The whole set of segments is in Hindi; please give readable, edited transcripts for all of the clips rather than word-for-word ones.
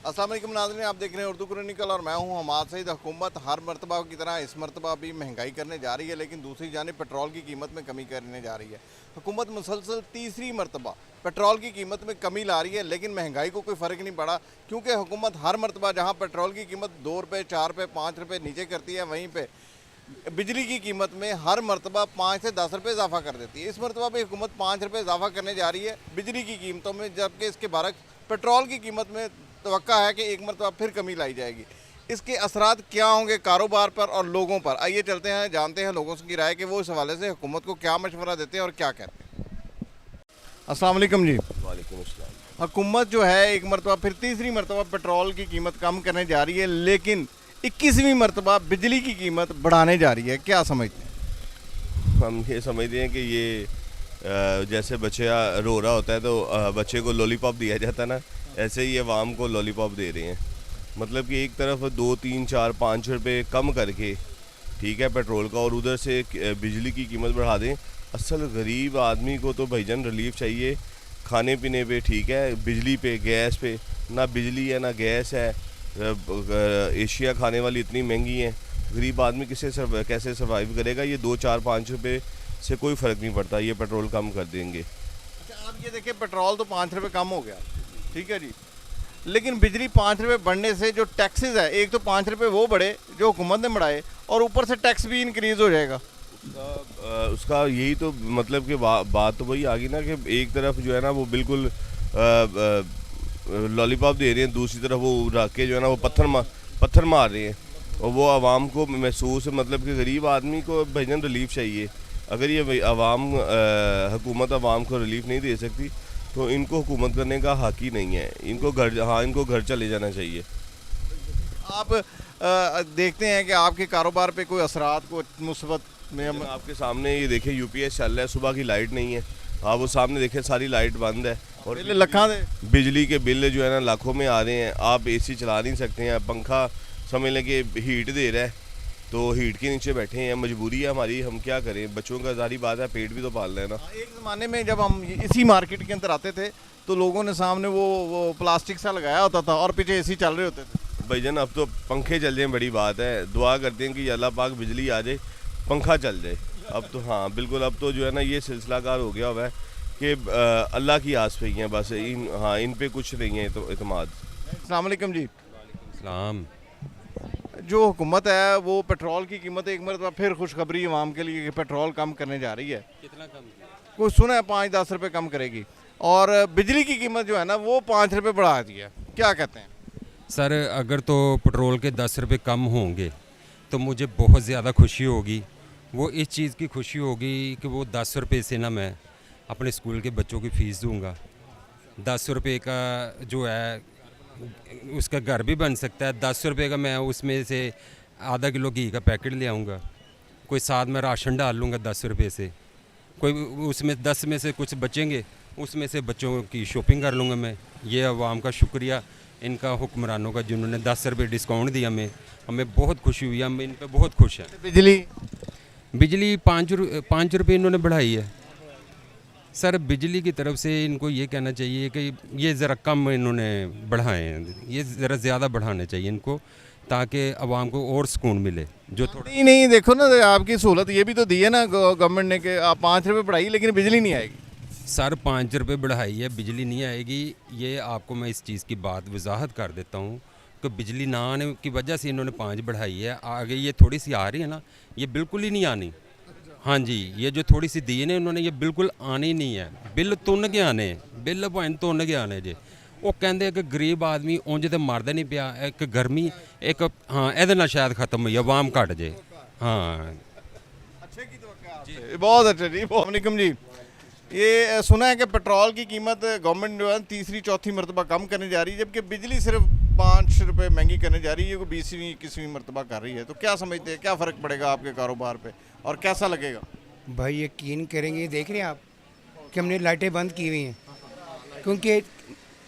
अस्सलाम वालेकुम नाज़रीन, आप देख रहे हैं उर्दू क्रॉनिकल और मैं हूं हमाद सईद। हुकूमत हर मरतबा की तरह इस मरतबा भी महंगाई करने जा रही है, लेकिन दूसरी जानिब पेट्रोल की कीमत में कमी करने जा रही है। हुकूमत मुसलसल तीसरी मरतबा पेट्रोल की कीमत में कमी ला रही है, लेकिन महंगाई को कोई फ़र्क नहीं पड़ा, क्योंकि हुकूमत हर मरतबा जहाँ पेट्रोल की कीमत 2 रुपये 4 रुपये 5 रुपये नीचे करती है, वहीं पर बिजली की कीमत में हर मरतबा 5 से 10 रुपये इजाफा कर देती है। इस मरतबा भी हुकूमत 5 रुपये इजाफा करने जा रही है बिजली की कीमतों में, जबकि इसके बरक्स पेट्रोल की कीमत में तवक्का है कि एक मरतबा फिर कमी लाई जाएगी। इसके असरात क्या होंगे कारोबार पर और लोगों पर, आइए चलते हैं, जानते हैं लोगों की राय कि वो इस हवाले से हुकूमत को क्या मशवरा देते हैं और क्या कहते हैं। अस्सलाम वालेकुम जी। वालेकुम अस्सलाम। हुकूमत जो है एक मरतबा फिर तीसरी मरतबा पेट्रोल की कीमत कम करने जा रही है, लेकिन 21वीं मरतबा बिजली की कीमत बढ़ाने जा रही है, क्या समझते हैं? हम ये समझते हैं कि ये जैसे बच्चा रो रहा होता है तो बच्चे को लॉलीपॉप दिया जाता है ना, ऐसे ही अवाम को लॉलीपॉप दे रहे हैं। मतलब कि एक तरफ 2 3 4 5 रुपये कम करके ठीक है पेट्रोल का, और उधर से बिजली की कीमत बढ़ा दें। असल गरीब आदमी को तो भाईजान रिलीफ चाहिए खाने पीने पे, ठीक है, बिजली पे, गैस पे। ना बिजली है ना गैस है, एशिया खाने वाली इतनी महंगी है, गरीब आदमी कैसे सर्वाइव करेगा? ये 2 4 5 रुपये से कोई फ़र्क नहीं पड़ता, ये पेट्रोल कम कर देंगे। अच्छा, आप ये देखिए, पेट्रोल तो 5 रुपये कम हो गया, ठीक है जी, लेकिन बिजली 5 रुपये बढ़ने से जो टैक्सेस है, एक तो 5 रुपये वो बढ़े जो हुकूमत ने बढ़ाए, और ऊपर से टैक्स भी इंक्रीज़ हो जाएगा। उसका यही तो मतलब कि बात तो वही आ गई ना कि एक तरफ जो है ना वो बिल्कुल लॉलीपॉप दे रहे हैं, दूसरी तरफ वो रख के जो है ना वो पत्थर मार रहे हैं, और वो आवाम को महसूस, मतलब कि गरीब आदमी को भाईजान रिलीफ चाहिए। अगर ये हुकूमत आवाम को रिलीफ नहीं दे सकती तो इनको हुकूमत करने का हक ही नहीं है। इनको घर चले जाना चाहिए। आप देखते हैं कि आपके कारोबार पे कोई असरात को मुस्बत में आपके सामने ये देखें, यूपीएस चल रहा है, सुबह की लाइट नहीं है, आप वो सामने देखें सारी लाइट बंद है, और लखा दे बिजली के बिल जो है ना लाखों में आ रहे हैं। आप एसी चला नहीं सकते हैं, पंखा समझ लें कि हीट दे रहा है, तो हीट के नीचे बैठे हैं, मजबूरी है हमारी, हम क्या करें? बच्चों का जारी बात है, पेट भी तो पालना है ना। एक ज़माने में जब हम इसी मार्केट के अंदर आते थे तो लोगों ने सामने वो प्लास्टिक सा लगाया होता था और पीछे एसी चल रहे होते थे। भाईजान अब तो पंखे चल जाए बड़ी बात है, दुआ करते हैं कि अल्लाह पाक बिजली आ जाए, पंखा चल जाए। अब तो हाँ बिल्कुल, अब तो जो है ना ये सिलसिलाकार हो गया हुआ है कि अल्लाह की आस पे ही हैं बस, इन पे कुछ नहीं है तो एतमाद। अस्सलाम वालेकुम जी। सलाम। जो हुकूमत है वो पेट्रोल की कीमत एक मरतबा फिर खुशखबरी आवाम के लिए कि पेट्रोल कम करने जा रही है। कितना कम? कुछ सुना है 5-10 रुपये कम करेगी, और बिजली की कीमत जो है ना वो 5 रुपये बढ़ा दी है, क्या कहते हैं? सर अगर तो पेट्रोल के 10 रुपये कम होंगे तो मुझे बहुत ज़्यादा खुशी होगी। वो इस चीज़ की खुशी होगी कि वो 10 रुपये से ना मैं अपने स्कूल के बच्चों की फ़ीस दूंगा। 10 रुपये का जो है उसका घर भी बन सकता है। 10 रुपये का मैं उसमें से आधा किलो घी का पैकेट ले आऊँगा, कोई साथ में राशन डाल लूँगा 10 रुपये से, कोई उसमें 10 में से कुछ बचेंगे, उसमें से बच्चों की शॉपिंग कर लूँगा मैं। ये अवाम का शुक्रिया इनका, हुक्मरानों का, जिन्होंने 10 रुपये डिस्काउंट दिया, हमें बहुत खुशी हुई, हम इन पर बहुत खुश हैं। बिजली 5 रुपये इन्होंने बढ़ाई है। सर बिजली की तरफ से इनको ये कहना चाहिए कि ये ज़रा कम इन्होंने बढ़ाएं, ये ज़रा ज़्यादा बढ़ाने चाहिए इनको, ताकि आवाम को और सुकून मिले। जो थोड़ा नहीं देखो ना, आपकी सहूलत ये भी तो दी है ना गवर्नमेंट ने कि आप 5 रुपये बढ़ाई लेकिन बिजली नहीं आएगी। सर 5 रुपये बढ़ाई है, बिजली नहीं आएगी। ये आपको मैं इस चीज़ की बात वजाहत कर देता हूँ कि बिजली ना आने की वजह से इन्होंने 5 बढ़ाई है। आगे ये थोड़ी सी आ रही है ना, ये बिल्कुल ही नहीं आनी। हाँ जी, ये जो थोड़ी सी दी है उन्होंने, ये बिल्कुल आनी नहीं है। बिल तुन के आने, बिल भावें तुन के आने जे। वो कहते कि गरीब आदमी उंज तो मरदा नहीं पिया, एक गर्मी एक हाँ ए नाल शायद खत्म हुई, अवाम घट जे। हाँ बहुत अच्छा जी। वालेकुम जी। ये सुना है कि पेट्रोल की कीमत गवर्नमेंट जो है तीसरी चौथी मरतबा कम करने जा रही है, जबकि बिजली सिर्फ 5 रुपये महंगी करने जा रही है, वो 20वीं 21वीं मरतबा कर रही है। तो क्या समझते हैं, क्या फ़र्क पड़ेगा आपके कारोबार पे और कैसा लगेगा? भाई यकीन करेंगे, देख रहे हैं आप कि हमने लाइटें बंद की हुई हैं, क्योंकि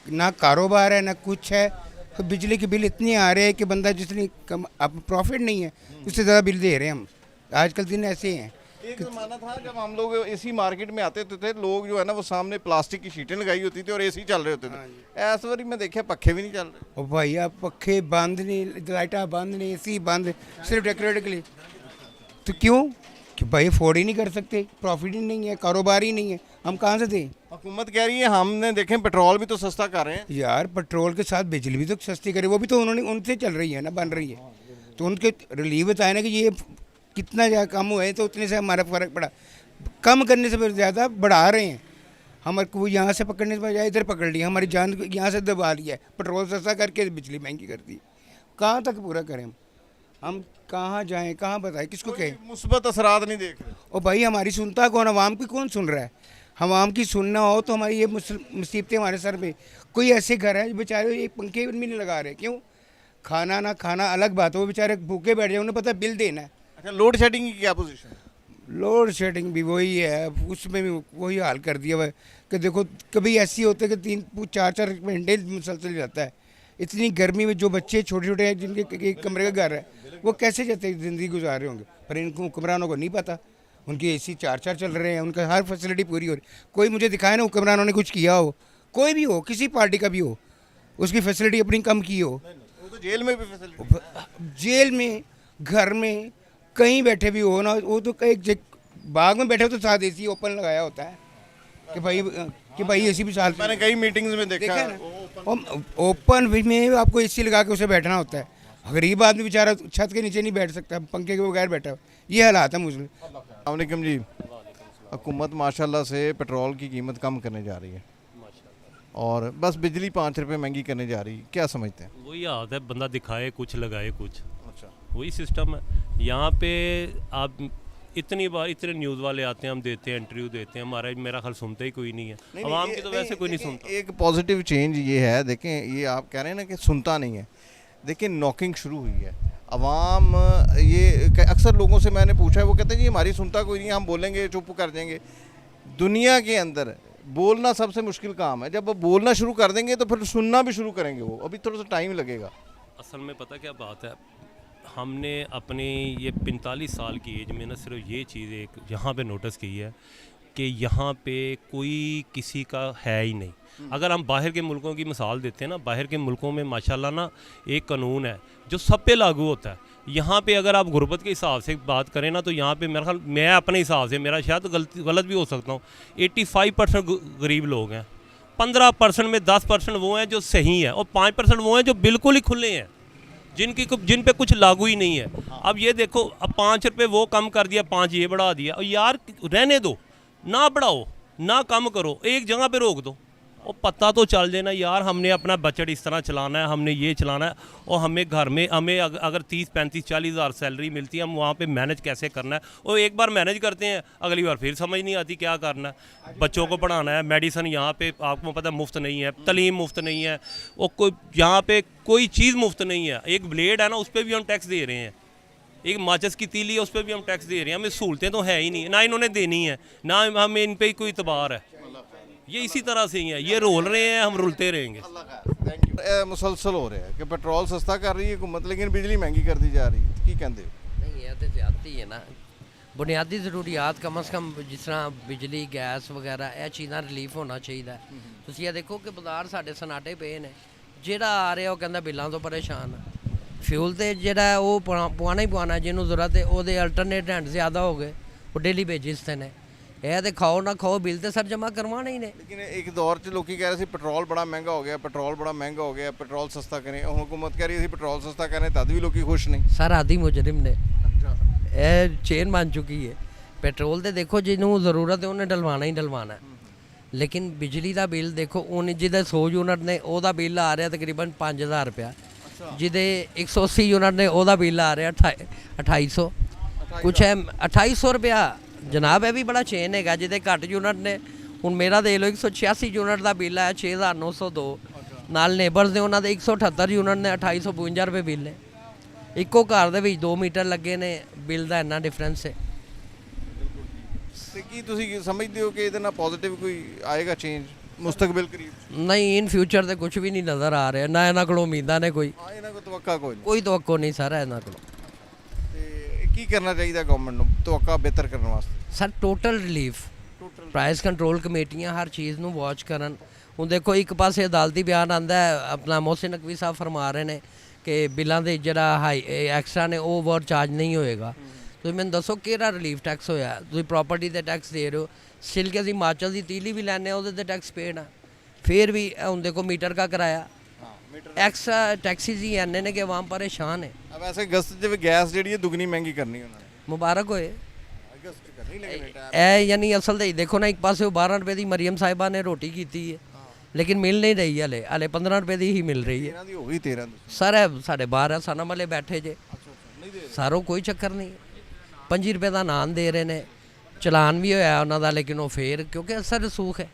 ना कारोबार है ना कुछ है, तो बिजली के बिल इतने आ रहे हैं कि बंदा जितनी कम अब प्रॉफिट नहीं है उससे ज़्यादा बिल दे रहे हैं हम। आजकल दिन ऐसे हैं एक ज़माना था जब हम लोग एसी मार्केट में आते थे लोग जो है ना वो सामने प्लास्टिक की शीटें लगाई होती थी और एसी चल रहे होते थे। इस बारी मैं देखा पखे भी नहीं चल रहे। और भाई आप पखे बंद नहीं, लाइटा बंद नहीं, एसी बंद, सिर्फ डेकोरेट के लिए। तो क्यों? कि भाई अफोर्ड ही नहीं कर सकते, प्रॉफिट ही नहीं है, कारोबार ही नहीं है, हम कहाँ से दें? हुकूमत कह रही है हमने देखें पेट्रोल भी तो सस्ता कर रहे हैं। यार पेट्रोल के साथ बिजली भी तो सस्ती करे, वो भी तो उन्होंने उनसे चल रही है ना, बन रही है। तो उनके रिलीफ बताए ना कि ये कितना ज़्यादा कम हुआ है, तो उतने से हमारा फ़र्क पड़ा। कम करने से फिर ज़्यादा बढ़ा रहे हैं। हमारे को यहाँ से पकड़ने से बजाय इधर पकड़ लिया, हमारी जान को यहाँ से दबा लिया है, पेट्रोल सस्ता करके बिजली महंगी कर दी। कहाँ तक पूरा करें हम कहाँ जाएं, कहाँ बताएं, किसको कहें? मुस्बत असरात नहीं देख रहे। और भाई हमारी सुनता कौन? आवाम की कौन सुन रहा है? आवाम की सुनना हो तो हमारी ये मुसीबतें हमारे सर पे। कोई ऐसे घर है जो बेचारे ये पंखे भी नहीं लगा रहे, क्यों? खाना ना खाना अलग बात है, वो बेचारे भूखे बैठ जाए, उन्हें पता है बिल देना है। अच्छा, लोड शेडिंग की क्या पोजीशन है? लोड शेडिंग भी वही है, उसमें भी वही हाल कर दिया हुआ है कि देखो कभी ऐसी होते है कि 3-4 घंटे मुसलसल रहता है। इतनी गर्मी में जो बच्चे छोटे छोटे हैं जिनके एक कमरे का घर है, वो कैसे जाते ज़िंदगी गुजार रहे होंगे? पर इनको हुक्मरानों को नहीं पता। उनके एसी 4-4 चल रहे हैं, उनका हर फैसिलिटी पूरी हो रही। कोई मुझे दिखाए ना हुक्मरानों ने कुछ किया हो, कोई भी हो, किसी पार्टी का भी हो, उसकी फैसिलिटी अपनी कम की हो। वो तो जेल में भी फैसिलिटी, जेल में, घर में, कहीं बैठे भी हो ना, वो तो एक बाग में बैठे हो तो साथ एसी ओपन लगाया होता है कि भाई एसी भी साथ। मैंने कई मीटिंग्स में देखा है ना, ओपन में आपको एसी लगा के उसे बैठना होता है। गरीब आदमी बेचारा छत के नीचे नहीं बैठ सकता, पंखे के बगैर बैठा हो। ये हालात है मुझे। अस्सलाम जी, हुकूमत माशाल्लाह से पेट्रोल की कीमत कम करने जा रही है और बस बिजली 5 रुपये महंगी करने जा रही है, क्या समझते हैं? वही हालत है, बंदा दिखाए कुछ लगाए कुछ, अच्छा, वही सिस्टम है। यहाँ पे आप इतनी बार इतने न्यूज़ वाले आते हैं, हम देते हैं, इंटरव्यू देते हैं, हमारा मेरा ख्याल सुनता ही कोई नहीं है। आवाम की तो वैसे कोई नहीं सुनता। एक पॉजिटिव चेंज ये है, देखें ये आप कह रहे हैं ना कि सुनता नहीं है, देखिए नॉकिंग शुरू हुई है। अवाम ये अक्सर लोगों से मैंने पूछा है, वो कहते हैं जी हमारी सुनता कोई नहीं है, हम बोलेंगे चुप कर देंगे। दुनिया के अंदर बोलना सबसे मुश्किल काम है, जब वो बोलना शुरू कर देंगे तो फिर सुनना भी शुरू करेंगे वो, अभी थोड़ा सा टाइम लगेगा। असल में पता क्या बात है, हमने अपनी ये 45 साल की एज में ना सिर्फ ये चीज़ एक यहाँ पे नोटिस की है कि यहाँ पे कोई किसी का है ही नहीं। अगर हम बाहर के मुल्कों की मिसाल देते हैं ना, बाहर के मुल्कों में माशाल्लाह ना एक कानून है जो सब पे लागू होता है। यहाँ पे अगर आप गुर्बत के हिसाब से बात करें ना, तो यहाँ पे मेरा ख्याल, मैं अपने हिसाब से, मेरा शायद गलत भी हो सकता हूँ, 85% गरीब लोग हैं, 15% में 10% वो हैं जो सही हैं और 5% वो हैं जो बिल्कुल ही खुले हैं, जिन पे कुछ लागू ही नहीं है। अब ये देखो, अब 5 रुपये वो कम कर दिया, 5 ये बढ़ा दिया, और यार रहने दो, ना बढ़ाओ ना कम करो, एक जगह पे रोक दो और पता तो चल जाए ना यार, हमने अपना बजट इस तरह चलाना है, हमने ये चलाना है, और हमें घर में हमें अगर 30-35-40 हज़ार सैलरी मिलती है, हम वहाँ पे मैनेज कैसे करना है। और एक बार मैनेज करते हैं, अगली बार फिर समझ नहीं आती क्या करना है। बच्चों को पढ़ाना है, मेडिसिन यहाँ पे आपको पता है मुफ्त नहीं है, तलीम मुफ्त नहीं है, और कोई यहाँ पे कोई चीज़ मुफ्त नहीं है। एक ब्लेड है ना, उस पर भी हम टैक्स दे रहे हैं, एक माचिस की तीली है उस पर भी हम टैक्स दे रहे हैं। हमें सहूलतें तो है ही नहीं, ना इन्होंने देनी है, ना हमें इन पर कोई इतबार है। ये इसी तरह से ही है, ये रोल रहे हैं, हम रुलते रहेंगे। मुसलसल हो रहा है कि पेट्रोल सस्ता कर रही है हुकूमत, लेकिन बिजली महंगी कर दी जा रही है, की कहते हो? नहीं ये तो ज़्यादती है ना। बुनियादी ਜ਼ਰੂਰੀਆਤ कम अज़ कम जिस तरह बिजली गैस वगैरह ਇਹ ਚੀਜ਼ਾਂ ਰਿਲੀਫ ਹੋਣਾ ਚਾਹੀਦਾ। ਤੁਸੀਂ ਇਹ ਦੇਖੋ ਕਿ ਬਾਜ਼ਾਰ ਸਾਡੇ ਸਨਾਟੇ ਪਏ ਨੇ, ਜਿਹੜਾ ਆ ਰਿਹਾ ਉਹ ਕਹਿੰਦਾ ਬਿੱਲਾਂ ਤੋਂ ਪਰੇਸ਼ਾਨ ਆ। ਫਿਊਲ ਤੇ ਜਿਹੜਾ ਉਹ ਪਵਾਉਣਾ ਹੀ ਪਵਾਉਣਾ, ਜਿਹਨੂੰ ਜ਼ਰੂਰਤ ਹੈ ਉਹਦੇ ਅਲਟਰਨੇਟ ਹੈਂਡ ਜ਼ਿਆਦਾ ਹੋ ਗਏ, ਉਹ ਡੇਲੀ ਬੇਸਿਸ ਤੇ ਨੇ। ਇਹ ਤੇ ਖਾਓ ਨਾ ਖਾਓ ਬਿੱਲ ਤੇ ਸਰ ਜਮ੍ਹਾਂ ਕਰਵਾਉਣੇ ਹੀ ਨੇ। लेकिन एक दौर च लोग कह रहे थे पेट्रोल बड़ा महंगा हो गया, पेट्रोल बड़ा महंगा हो गया, पेट्रोल सस्ता करें। हुकूमत कह रही थी पेट्रोल सस्ता करें, तद भी लोग खुश नहीं। ਸਰ ਆਦੀ ਮੁਜਰਿਮ ਨੇ, ਇਹ ਚੇਨ ਬਣ ਚੁੱਕੀ ਹੈ। ਪੈਟਰੋਲ ਤੇ ਦੇਖੋ ਜਿਹਨੂੰ ਜ਼ਰੂਰਤ ਹੈ ਉਹਨੇ ਡਲਵਾਣਾ ਹੀ ਡਲਵਾਣਾ, ਲੇਕਿਨ ਬਿਜਲੀ ਦਾ ਬਿੱਲ ਦੇਖੋ, ਉਹਨੇ ਜਿਹਦੇ 100 ਯੂਨਿਟ ਨੇ ਉਹਦਾ ਬਿੱਲ ਆ ਰਿਹਾ ਤਕਰੀਬਨ 5000 ਰੁਪਇਆ, ਜਿਹਦੇ 180 ਯੂਨਿਟ ਨੇ ਉਹਦਾ ਬਿੱਲ ਆ ਰਿਹਾ 2800 ਕੁਛ ਹੈ 2800 ਰੁਪਇਆ। ਜਨਾਬ ਇਹ ਵੀ ਬੜਾ ਚੇਨ ਹੈਗਾ। ਜਿਹਦੇ ਘੱਟ ਯੂਨਿਟ ਨੇ, ਹੁਣ ਮੇਰਾ ਦੇਖ ਲਓ 186 ਯੂਨਿਟ ਦਾ ਬਿੱਲ ਹੈ 6902, ਨਾਲ ਨੇਬਰਸ ਦੇ ਉਹਨਾਂ ਦੇ 178 ਯੂਨਿਟ ਨੇ 2852 ਰੁਪਏ ਬਿੱਲ ਹੈ। ਇੱਕੋ ਘਰ ਦੇ ਵਿੱਚ 2 ਮੀਟਰ ਲੱਗੇ ਨੇ, ਬਿੱਲ ਦਾ ਇੰਨਾ ਡਿਫਰੈਂਸ ਹੈ। ਤੇ ਕੀ ਤੁਸੀਂ ਸਮਝਦੇ ਹੋ ਕਿ ਇਹਦੇ ਨਾਲ ਪੋਜ਼ਿਟਿਵ ਕੋਈ ਆਏਗਾ ਚੇਂਜ ਮੁਸਤਕਬਲ ਕਰੀਬ? ਨਹੀਂ ਇਨ ਫਿਊਚਰ ਤੇ ਕੁਝ ਵੀ ਨਹੀਂ ਨਜ਼ਰ ਆ ਰਿਹਾ, ਨਾ ਇਹਨਾਂ ਕੋਲ ਉਮੀਦਾਂ ਨੇ ਕੋਈ ਹਾਂ, ਇਹਨਾਂ ਕੋ ਤਵੱਕਾ ਕੋਈ ਨਹੀਂ। ਕੋਈ ਤਵੱਕੋ ਨਹੀਂ ਸਰ ਇਹਨਾਂ ਕੋਲ। ਤੇ ਕੀ ਕਰਨਾ ਚਾਹੀਦਾ ਗਵਰਨਮੈਂਟ ਨੂੰ ਤਵੱਕਾ ਬਿਹਤਰ ਕਰਨ ਵਾਸਤੇ? Sir total relief, price control ਕਮੇਟੀਆਂ ਹਰ ਚੀਜ਼ ਨੂੰ ਵਾਚ ਕਰਨ। ਹੁਣ ਦੇਖੋ ਇੱਕ ਪਾਸੇ ਅਦਾਲਤੀ ਬਿਆਨ ਆਂਦਾ ਹੈ, ਆਪਣਾ ਮੋਹਸਿਨ ਨਕਵੀ ਸਾਹਿਬ ਫਰਮਾ ਰਹੇ ਨੇ ਕਿ ਬਿੱਲਾਂ ਦੇ ਜਿਹੜਾ ਹਾਈ ਐਕਸਟਰਾ ਨੇ ਉਹ ਓਵਰ ਚਾਰਜ ਨਹੀਂ ਹੋਏਗਾ। ਤੁਸੀਂ ਮੈਨੂੰ ਦੱਸੋ ਕਿਹੜਾ ਰਿਲੀਫ ਟੈਕਸ ਹੋਇਆ? ਤੁਸੀਂ ਪ੍ਰਾਪਰਟੀ ਤੇ ਟੈਕਸ ਦੇ ਰਹੇ ਹੋ, ਸਿਲ ਕੇ ਅਸੀਂ ਹਿਮਾਚਲ ਦੀ ਤੀਲੀ ਵੀ ਲੈਂਦੇ ਹਾਂ ਉਹਦੇ ਤੇ ਟੈਕਸ ਪੇਡ ਆ, ਫਿਰ ਵੀ ਹੁਣ ਦੇਖੋ ਮੀਟਰ ਦਾ ਕਿਰਾਇਆ एक्स्ट्रा टैक्सीज ही ऐने ने कि आवाम परेशान है। अब ऐसे अगस्त में गैस जी दुगनी महंगी करनी उन्होंने, मुबारक होए। अगस्त च करनी लेकिन ए यानी असल तो देखो ना, एक पास 12 रुपए की मरियम साहिबा ने रोटी की है, लेकिन मिल नहीं रही हले, 15 रुपए की ही मिल रही है। 13 दी हो गई 13 सर साढ़े बाहर है साना वाले बैठे जे, सारों कोई चक्कर नहीं, 5 रुपए का नान दे रहे ने, चलान भी होया उन्हों का, लेकिन वो फिर क्योंकि असर रसूख है,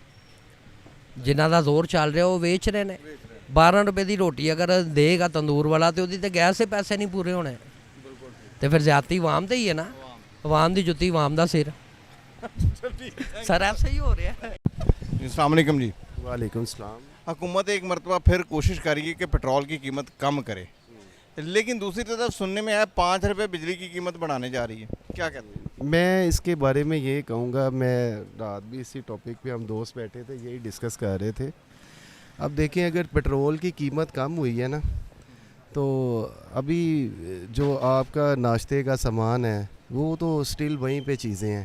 जिन्हों का जोर चल रहा वो वेच रहे हैं। 12 रुपए की रोटी अगर देगा तंदूर वाला तो वो गैस से पैसे नहीं पूरे होने, तो फिर ज्यादती वाम तो ही है ना, वाम की जुत्ती वाम का सिर। सर ऐसा ही हो रहा है। अस्सलाम वालेकुम जी। वालेकुम सलाम। हुकूमत एक मरतबा फिर कोशिश करेगी कि पेट्रोल की कीमत कम करे, लेकिन दूसरी तरफ सुनने में आया 5 रुपये बिजली की कीमत बढ़ाने जा रही है, क्या कहते हैं? मैं इसके बारे में ये कहूँगा, मैं रात भी इसी टॉपिक पे हम दोस्त बैठे थे यही डिस्कस कर रहे थे। अब देखें अगर पेट्रोल की कीमत कम हुई है ना, तो अभी जो आपका नाश्ते का सामान है वो तो स्टिल वहीं पे चीज़ें हैं,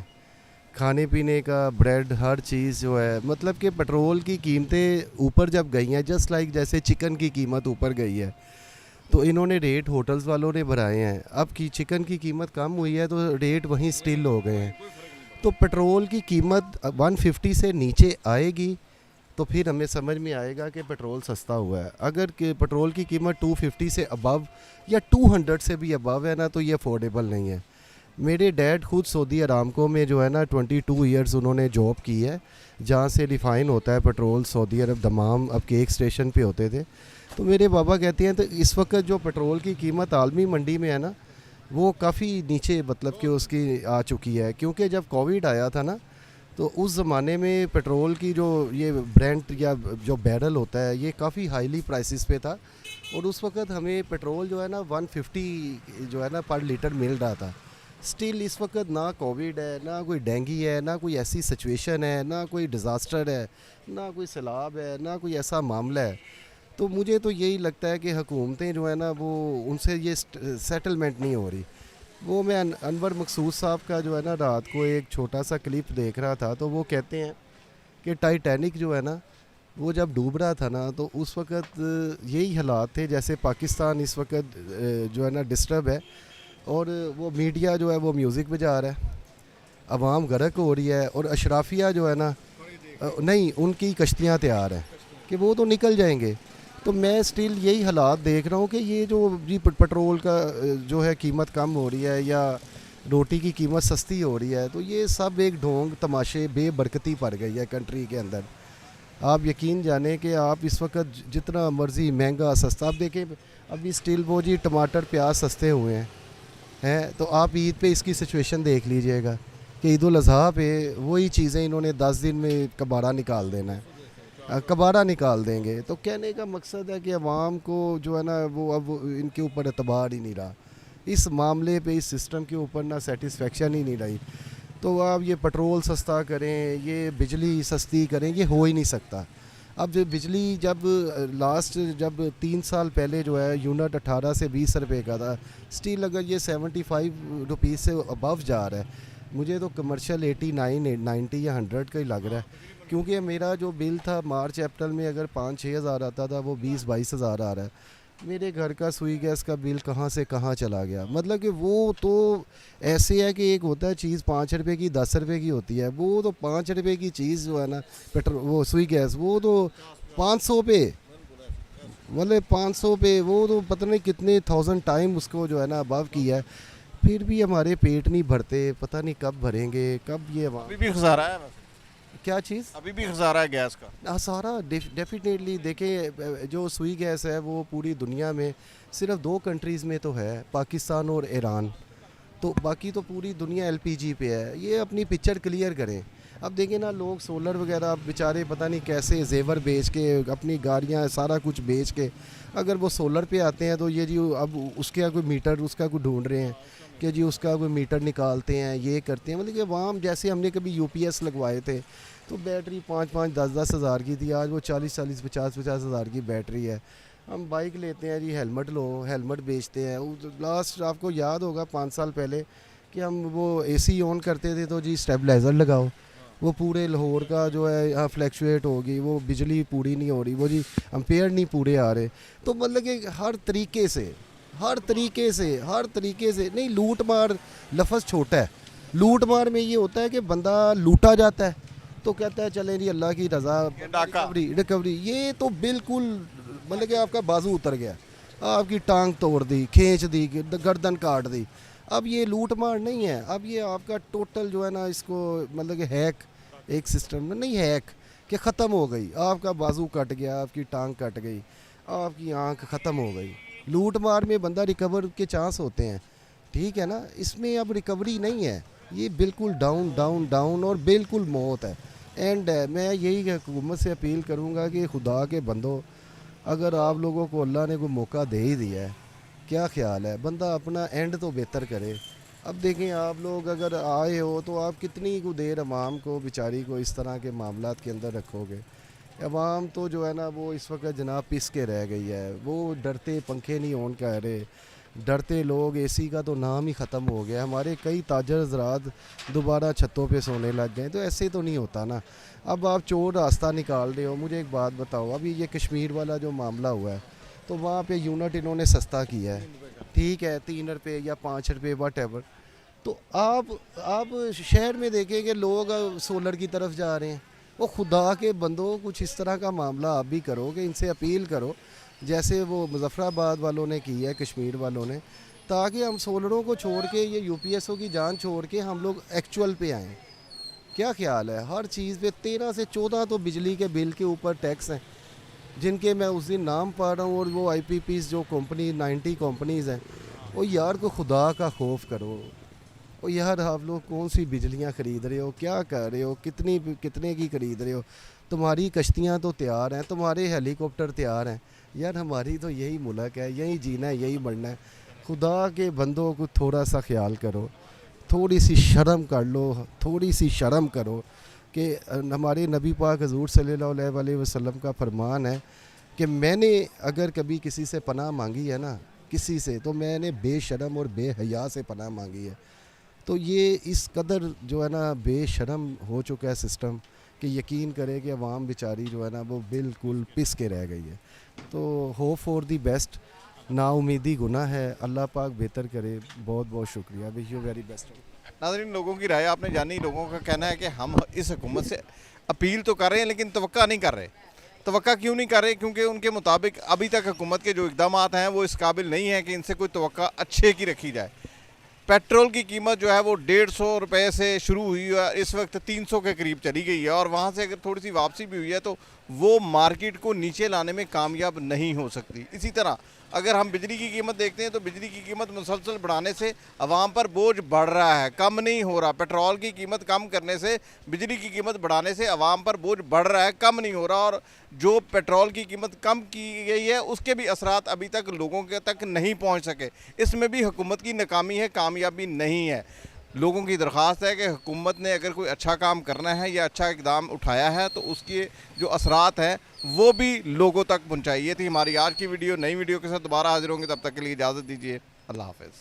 खाने पीने का ब्रेड हर चीज़ जो है, मतलब कि पेट्रोल की कीमतें ऊपर जब गई हैं, जस्ट लाइक जैसे चिकन की कीमत ऊपर गई है तो इन्होंने रेट होटल्स वालों ने बढ़ाए हैं। अब की चिकन की कीमत कम हुई है तो रेट वहीं स्टिल हो गए हैं। तो पेट्रोल की कीमत 150 से नीचे आएगी तो फिर हमें समझ में आएगा कि पेट्रोल सस्ता हुआ है। अगर कि पेट्रोल की कीमत 250 से अबव या 200 से भी अबव है ना, तो ये अफोर्डेबल नहीं है। मेरे डैड खुद सऊदी अरामको में जो है ना 22 ईयर्स उन्होंने जॉब की है, जहाँ से रिफ़ाइन होता है पेट्रोल सऊदी अरब दमाम, अब के एक स्टेशन पे होते थे। तो मेरे बाबा कहते हैं तो इस वक्त जो पेट्रोल की कीमत आलमी मंडी में है ना, वो काफ़ी नीचे मतलब कि उसकी आ चुकी है, क्योंकि जब कोविड आया था ना तो उस ज़माने में पेट्रोल की जो ये ब्रेंट या जो बैरल होता है ये काफ़ी हाईली प्राइसेस पे था, और उस वक्त हमें पेट्रोल जो है ना 150 जो है ना पर लीटर मिल रहा था। स्टिल इस वक्त ना कोविड है, ना कोई डेंगू है, ना कोई ऐसी सिचुएशन है, ना कोई डिज़ास्टर है, ना कोई सैलाब है, ना कोई ऐसा मामला है। तो मुझे तो यही लगता है कि हुकूमतें जो है ना वो उनसे ये सेटलमेंट नहीं हो रही। वो मैं अनवर मकसूद साहब का जो है ना रात को एक छोटा सा क्लिप देख रहा था, तो वो कहते हैं कि टाइटैनिक जो है ना वो जब डूब रहा था ना तो उस वक्त यही हालात थे जैसे पाकिस्तान इस वक्त जो है ना डिस्टर्ब है, और वो मीडिया जो है वो म्यूज़िक बजा रहा है, आवाम गर्क हो रही है, और अशराफिया जो है ना नहीं उनकी कश्तियाँ तैयार हैं कि वो तो निकल जाएंगे। तो मैं स्टिल यही हालात देख रहा हूँ कि ये जो जी पेट्रोल का जो है कीमत कम हो रही है या रोटी की कीमत सस्ती हो रही है, तो ये सब एक ढोंग तमाशे बेबरकती पड़ गई है कंट्री के अंदर। आप यकीन जाने कि आप इस वक्त जितना मर्ज़ी महंगा सस्ता, आप देखें अभी स्टिल वो जी टमाटर प्याज सस्ते हुए हैं, तो आप ईद पे इसकी सिचुएशन देख लीजिएगा कि ईद उल अज़हा पे वही चीज़ें इन्होंने 10 दिन में कबाड़ा निकाल देना है, कबाड़ा निकाल देंगे। तो कहने का मकसद है कि अवाम को जो है ना वो अब इनके ऊपर एतबार ही नहीं रहा, इस मामले पे इस सिस्टम के ऊपर ना सेटिस्फेक्शन ही नहीं रही। तो आप ये पेट्रोल सस्ता करें, ये बिजली सस्ती करें, ये हो ही नहीं सकता। अब जो बिजली जब लास्ट जब 3 साल पहले जो है यूनिट 18 से 20 रुपये का था, स्टिल अगर ये 75 रुपीज़ से अबव जा रहा है, मुझे तो कमर्शियल 89, 90 या 100 का ही लग रहा है, क्योंकि मेरा जो बिल था मार्च अप्रैल में अगर 5-6 हज़ार आता था वो 20-22 हज़ार आ रहा है। मेरे घर का सुई गैस का बिल कहाँ से कहाँ चला गया। मतलब कि वो तो ऐसे है कि एक होता है चीज़ 5 रुपये की 10 रुपये की होती है, वो तो 5 रुपये की चीज़ जो है ना पेट्रोल वो सुई गैस वो तो 500 पे, मतलब 500 पे वो तो पता नहीं कितने 1000 टाइम उसको जो है ना अबव किया है, फिर भी हमारे पेट नहीं भरते, पता नहीं कब भरेंगे, कब ये अभी भी खसारा है वैसे। क्या चीज़ अभी भी खसारा है गैस का। सारा डेफिनेटली देखें, जो सुई गैस है वो पूरी दुनिया में सिर्फ 2 कंट्रीज़ में तो है, पाकिस्तान और ईरान, तो बाकी तो पूरी दुनिया LPG पे है। ये अपनी पिक्चर क्लियर करें। अब देखिए ना, लोग सोलर वगैरह बेचारे पता नहीं कैसे जेवर बेच के, अपनी गाड़ियाँ सारा कुछ बेच के, अगर वो सोलर पे आते हैं तो ये जी अब उसका कोई मीटर उसका कोई ढूंढ रहे हैं कि जी उसका कोई मीटर निकालते हैं, ये करते हैं। मतलब कि वाम जैसे हमने कभी यूपीएस लगवाए थे तो बैटरी 5-5 10-10 हज़ार की थी, आज वो 40-40 50-50 हज़ार की बैटरी है। हम बाइक लेते हैं जी, हेलमेट लो, हेलमेट बेचते हैं। लास्ट आपको याद होगा 5 साल पहले कि हम वो एसी ऑन करते थे तो जी स्टेबलाइज़र लगाओ, वो पूरे लाहौर का जो है यहाँ फ्लैक्चुएट होगी, वो बिजली पूरी नहीं हो रही, वो जी एम्पेयर नहीं पूरे आ रहे। तो मतलब कि हर तरीके से नहीं, लूट मार लफ्ज़ छोटा है। लूट मार में ये होता है कि बंदा लूटा जाता है तो कहता है चलें जी अल्लाह की रज़ा, रिकवरी। ये तो बिल्कुल मतलब कि आपका बाजू उतर गया, आपकी टांग तोड़ दी, खींच दी, गर्दन काट दी। अब ये लूट मार नहीं है, अब ये आपका टोटल जो है ना, इसको मतलब कि हैक, एक सिस्टम में नहीं हैक कि ख़त्म हो गई, आपका बाजू कट गया, आपकी टांग कट गई, आपकी आंख ख़त्म हो गई। लूट मार में बंदा रिकवर के चांस होते हैं, ठीक है ना। इसमें अब रिकवरी नहीं है, ये बिल्कुल डाउन डाउन डाउन और बिल्कुल मौत है। एंड मैं यही हुकूमत से अपील करूँगा कि खुदा के बंदो, अगर आप लोगों को अल्लाह ने कोई मौका दे ही दिया है, क्या ख्याल है, बंदा अपना एंड तो बेहतर करे। अब देखें, आप लोग अगर आए हो तो आप कितनी को देर अवाम को बेचारी को इस तरह के मामलात के अंदर रखोगे। अवाम तो जो है ना वो इस वक्त जनाब पिस के रह गई है, वो डरते पंखे नहीं ऑन कर रहे, डरते लोग, एसी का तो नाम ही ख़त्म हो गया। हमारे कई ताजर हज़रात दोबारा छतों पे सोने लग गए, तो ऐसे तो नहीं होता ना। अब आप चोर रास्ता निकाल रहे हो। मुझे एक बात बताओ, अभी ये कश्मीर वाला जो मामला हुआ है तो वहाँ पे यूनिट इन्होंने सस्ता किया है, ठीक है, 3 रुपये या 5 रुपये वट एवर। तो आप शहर में देखें कि लोग सोलर की तरफ जा रहे हैं। वो खुदा के बंदों, कुछ इस तरह का मामला आप भी करो कि इनसे अपील करो जैसे वो मुजफ्फराबाद वालों ने की है, कश्मीर वालों ने, ताकि हम सोलरों को छोड़ के, ये यूपीएसओ की जान छोड़ के हम लोग एक्चुअल पे आएँ। क्या ख्याल है, हर चीज़ पे 13 से 14 तो बिजली के बिल के ऊपर टैक्स हैं, जिनके मैं उस दिन नाम पढ़ रहा हूँ। और वो आईपीपीज़ जो कंपनी 90 कंपनीज़ हैं, वो यार को खुदा का खौफ करो। ओ यार, आप लोग कौन सी बिजलियाँ ख़रीद रहे हो, क्या कर रहे हो, कितने की ख़रीद रहे हो। तुम्हारी कश्तियाँ तो तैयार हैं, तुम्हारे हेलीकॉप्टर तैयार हैं, यार हमारी तो यही मुल्क है, यही जीना है, यही मरना है। खुदा के बंदों को थोड़ा सा ख्याल करो, थोड़ी सी शर्म कर लो, थोड़ी सी शर्म करो कि हमारे नबी पाक हज़ूर सल्लल्लाहु अलैहि वसल्लम का फरमान है कि मैंने अगर कभी किसी से पनाह मांगी है ना, किसी से, तो मैंने बेशरम और बेहया से पनाह मांगी है। तो ये इस कदर जो है ना बेशरम हो चुका है सिस्टम कि यकीन करे कि अवाम बेचारी जो है ना वो बिल्कुल पिस के रह गई है। तो होप फॉर दी बेस्ट, नाउमीदी गुनाह है, अल्लाह पाक बेहतर करे। बहुत बहुत शुक्रिया, विश यू वेरी बेस्ट। नाज़रीन, लोगों की राय आपने जानी। लोगों का कहना है कि हम इस हुकूमत से अपील तो कर रहे हैं लेकिन तवक्का नहीं कर रहे। तवक्का क्यों नहीं कर रहे? क्योंकि उनके मुताबिक अभी तक हुकूमत के जो इक़दाम हैं वो इस काबिल नहीं है कि इनसे कोई तवक्का अच्छे की रखी जाए। पेट्रोल की कीमत जो है वो 150 रुपये से शुरू हुई है, इस वक्त 300 के करीब चली गई है, और वहाँ से अगर थोड़ी सी वापसी भी हुई है तो वो मार्केट को नीचे लाने में कामयाब नहीं हो सकती। इसी तरह अगर हम बिजली की कीमत देखते हैं तो बिजली की कीमत मुसलसल बढ़ाने से आवाम पर बोझ बढ़ रहा है, कम नहीं हो रहा। पेट्रोल की कीमत कम करने से, बिजली की कीमत बढ़ाने से आवाम पर बोझ बढ़ रहा है, कम नहीं हो रहा। और जो पेट्रोल की कीमत कम की गई है उसके भी असरात अभी तक लोगों के तक नहीं पहुंच सके। इसमें भी हुकूमत की नाकामी है, कामयाबी नहीं है। लोगों की दरख्वास्त है कि हुकूमत ने अगर कोई अच्छा काम करना है या अच्छा इक़दाम उठाया है तो उसके जो असरात हैं वो भी लोगों तक पहुँचाइए। थी हमारी आज की वीडियो। नई वीडियो के साथ दोबारा हाजिर होंगे, तब तक के लिए इजाज़त दीजिए। अल्लाह हाफ़िज़।